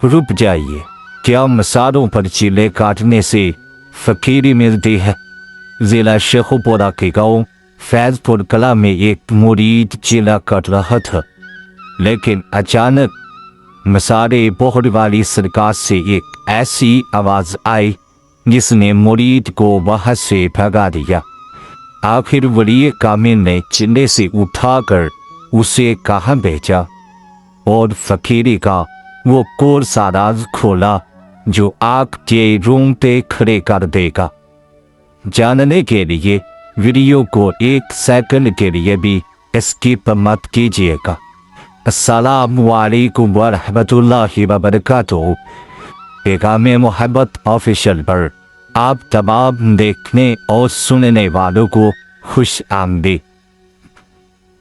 रुक जाइए, क्या मसालों पर चीले काटने से फकीरी मिलती है? जिला शेखुपुरा के गांव फैजपुर कला में एक मुरीद चीला काट रहा था, लेकिन अचानक मसाले बोहड़ वाली सरकार से एक ऐसी आवाज आई जिसने मुरीद को वहां से भगा दिया। आखिर वली कामिल ने चिल्ले से उठाकर उसे कहाँ भेजा और फकीरी का वो कोर्सा राज खोला जो आग के रोंगटे खड़े कर देगा। जानने के लिए वीडियो को 1 सेकंड के लिए भी स्किप मत कीजिएगा। अस्सलामु अलैकुम व रहमतुल्लाहि व बरकातुहू। पैगाम मोहब्बत ऑफिशियल पर आप तमाम देखने और सुनने वालों को खुश आमदीद।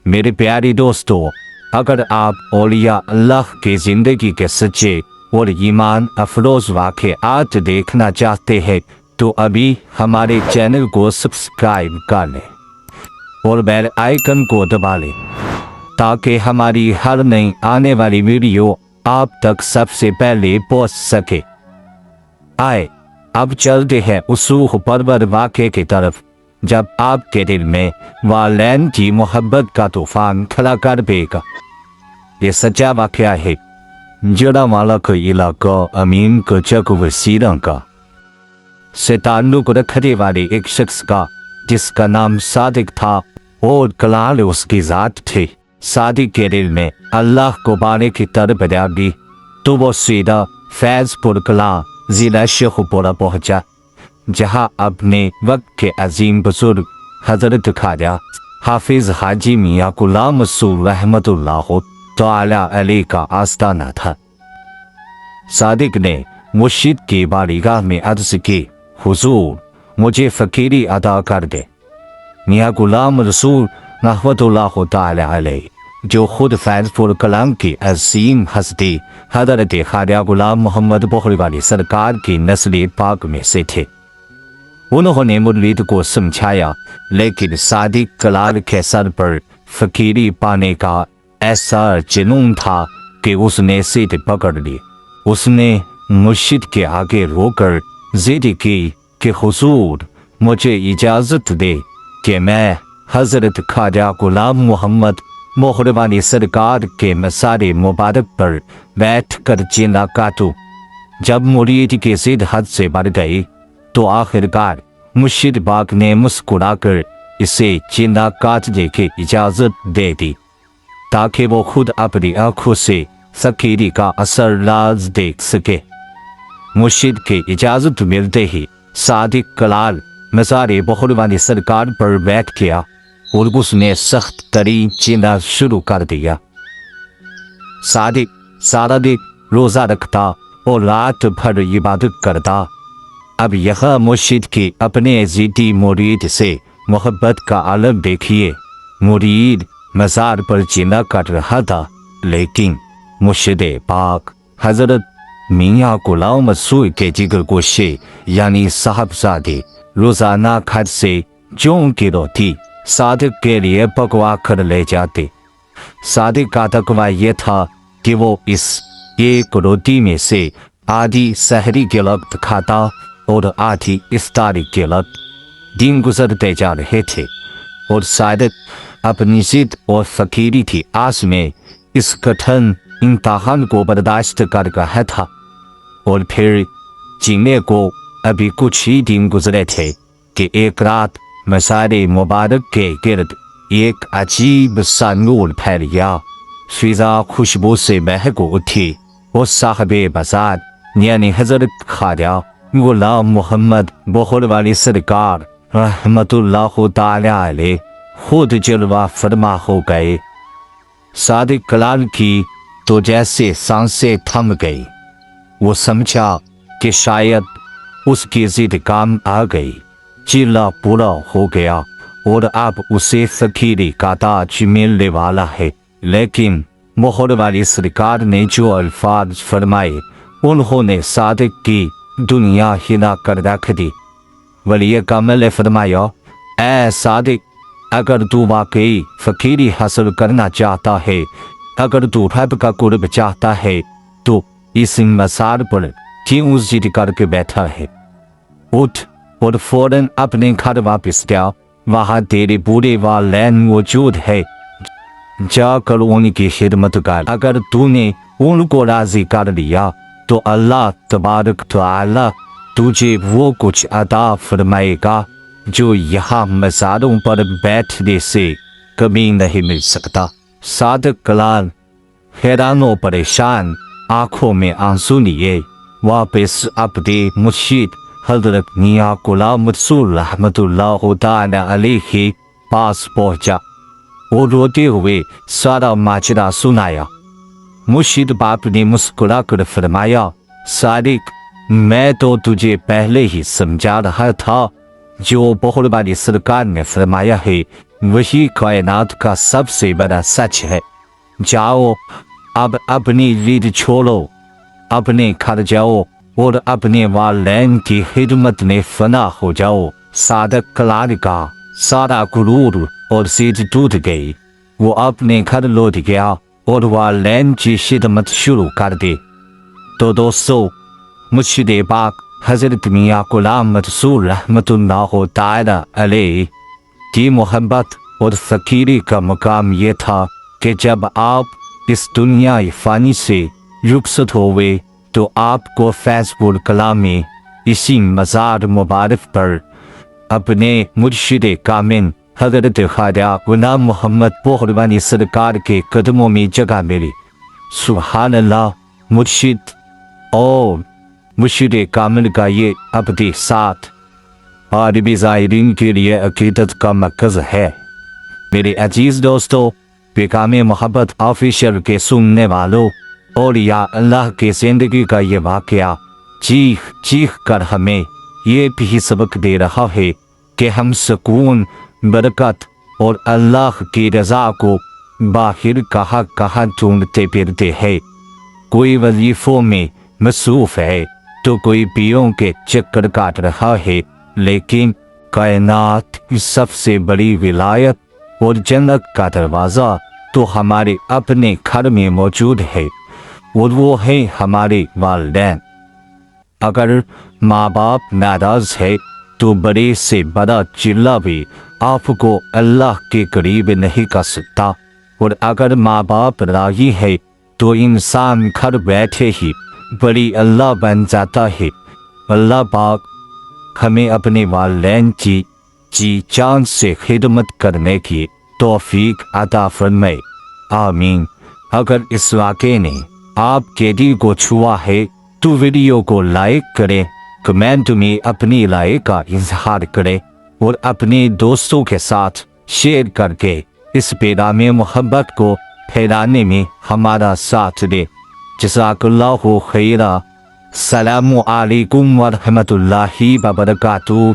मेरे प्यारे दोस्तों, अगर आप औलिया अल्लाह की जिंदगी के सच्चे और ईमान अफरोज वाक़यात देखना चाहते हैं तो अभी हमारे चैनल को सब्सक्राइब कर लें और बेल आइकन को दबा लें ताकि हमारी हर नई आने वाली वीडियो आप तक सबसे पहले पहुंच सके। आए अब चलते हैं उस रूह परवर वाक़े की तरफ जब आपके दिल में वालैन की मोहब्बत का तूफान खड़ा कर देगा। ये सच्चा वाक़या है जड़ावाला का इलाका अमीन का चक वसीरंग का से ताल्लुक रखने वाले एक शख्स का जिसका नाम सादिक था और कलाल उसकी जात थे। सादिक के दिल में अल्लाह को पाने की तरफ जागी तो वो सीधा फैजपुर कला जिला शेखुपुरा पहुंचा, जहां अपने वक्त के अजीम बुजुर्ग हजरत ख्वाजा हाफिज हाजी मियां गुलाम रसूल रहमतुल्लाह तआला अलैह का आस्ताना था। सादिक ने मुर्शिद की बारगाह में अर्ज की, हुजूर मुझे फकीरी अदा कर दे। मियां गुलाम रसूल रहमतुल्लाह तआला अलैह जो खुद फैजपुर कलाम की अजीम हस्ती हजरत ख्वाजा गुलाम मोहम्मद बोहड़ वाली सरकार की नस्ल पाक में से थे, उन्होंने मुरीद को समझाया, लेकिन सादिक कलाल के सर पर फकीरी पाने का ऐसा जुनून था कि उसने जिद पकड़ ली। उसने मुर्शिद के आगे रोकर जिद की कि हुजूर मुझे इजाजत दे कि मैं हजरत ख्वाजा गुलाम मोहम्मद बोहड़ वाली सरकार के मसारे मुबारक पर बैठ कर चीला काटूं। जब मुरीद की जिद हद से बढ़ गई तो आखिरकार मुर्शिद बाग ने मुस्कुराकर इसे चीला काटने की इजाजत दे दी ताकि वो खुद अपनी आंखों से फकीरी का असर लाज देख सके। मुर्शिद की इजाजत मिलते ही सादिक कलाल मज़ारे बोहड़ वाली सरकार पर बैठ गया और उसने सख्त तरीन चीना शुरू कर दिया। सादिक सारा दिन रोजा रखता और रात भर इबादत करता। अब यह मुर्शिद की अपने जिद्दी मुरीद से मोहब्बत का आलम देखिए। मुरीद मज़ार पर चीना काट रहा था, लेकिन मुर्शिद पाक हजरत मियां गुलाम रसूल के जिगर गोशे यानी साहबजादे रोजाना घर से जौ की रोटी सादिक के लिए पकवा कर ले जाते। सादिक का तकवा ये था कि वो इस एक रोटी में से आधी सहरी के वक्त खाता और आधी इफ्तारी के वक्त। दिन गुजरते जा रहे थे और सादिक अपनी जिद और फकीरी की आस में इस कठिन इम्तिहान को बर्दाश्त कर रहा था। और फिर जीने को अभी कुछ ही दिन गुजरे थे कि एक रात मसारे मुबारक के गिर्द एक अजीब सा नूर फैल गया। फिजा खुशबू से महक उठी और साहबे बाजार यानी हजरत ख्वाजा गुलाम मोहम्मद बोहड़ वाली सरकार रहमतुल्लाह तआला अलैह खुद जलवा फरमा हो गए। सादिक कलाल की तो जैसे सांसें थम गई। वो समझा कि शायद उसकी जिद काम आ गई, चीला पूरा हो गया और अब उसे फकीरी का ताज मिलने वाला है। लेकिन बोहड़ वाली सरकार ने जो अल्फाज फरमाए उन्होंने सादिक की दुनिया हिला कर रख दी। वली कामिल ने फरमाया, ऐ सादिक, अगर तू वाकई फकीरी हासिल करना चाहता है, अगर तू रब का कुर्ब चाहता है तो اس مسار پر کیوں ضد کر کے بیٹھا ہے؟ اٹھ اور فوراً اپنے گھر واپس جا، وہاں تیرے بوڑھے والدین موجود ہے، جا کر ان کی خدمت کر۔ اگر تو نے ان کو راضی کر لیا تو اللہ تبارک تعالی تجھے وہ کچھ عطا فرمائے گا جو یہاں مزاروں پر بیٹھنے سے کبھی نہیں مل سکتا۔ صادق کلال حیران و پریشان آنکھوں میں آنسو لیے واپس اپنے مرشد حضرت میاں غلام رسول رحمت اللہ تعالی علیہ کے پاس پہنچا اور روتے ہوئے سارا ماجرا سنایا۔ مرشد باپ نے مسکرا کر فرمایا، صادق، میں تو تجھے پہلے ہی سمجھا رہا تھا، جو بہت باری سرکار نے فرمایا ہے وہی کائنات کا سب سے بڑا سچ ہے۔ جاؤ اب اپنی ضد چھوڑو، اپنے گھر جاؤ اور اپنے والدین کی خدمت میں فنا ہو جاؤ۔ صادق کلال کا سارا غرور اور ضد ٹوٹ گئی، وہ اپنے گھر لوٹ گیا اور والدین کی خدمت شروع کر دی۔ تو دوستو، مرشد پاک حضرت میاں غلام رسول رحمت اللہ تعالی علیہ کی محبت اور فقیری کا مقام یہ تھا کہ جب آپ اس دنیا فانی سے رخصت ہوئے تو آپ کو فیض پور کلاں میں اسی مزار مبارک پر اپنے مرشد کامل حضرت خواجہ غلام محمد بہروانی سرکار کے قدموں میں جگہ ملی۔ سبحان اللہ! مرشد کامل کا یہ ابدی ساتھ عربی زائرین کے لیے عقیدت کا مرکز ہے۔ میرے عزیز دوستو، پیغام محبت آفیشل کے سننے والوں، اور یا اللہ کے زندگی کا یہ واقعہ چیخ چیخ کر ہمیں یہ بھی سبق دے رہا ہے کہ ہم سکون، برکت اور اللہ کی رضا کو باہر کہاں کہاں ڈھونڈتے پھرتے ہیں۔ کوئی وظیفوں میں مصروف ہے تو کوئی پیروں کے چکر کاٹ رہا ہے، لیکن کائنات کی سب سے بڑی ولایت اور جنت کا دروازہ تو ہمارے اپنے گھر میں موجود ہے، اور وہ ہے ہمارے والدین۔ اگر ماں باپ ناراض ہے تو بڑے سے بڑا چلہ بھی آپ کو اللہ کے قریب نہیں کر سکتا، اور اگر ماں باپ راضی ہے تو انسان گھر بیٹھے ہی بڑی اللہ بن جاتا ہے۔ اللہ پاک ہمیں اپنے والدین کی جی جان سے خدمت کرنے کی توفیق عطا فرمائے، آمین۔ اگر اس واقعے نے آپ کے دل کو چھوا ہے تو ویڈیو کو لائک کریں، کمنٹ میں اپنی رائے کا اظہار کریں اور اپنے دوستوں کے ساتھ شیئر کر کے اس پیغام محبت کو پھیلانے میں ہمارا ساتھ دیں۔ جزاک اللہ خیرا۔ السلام علیکم ورحمۃ اللہ وبرکاتہ۔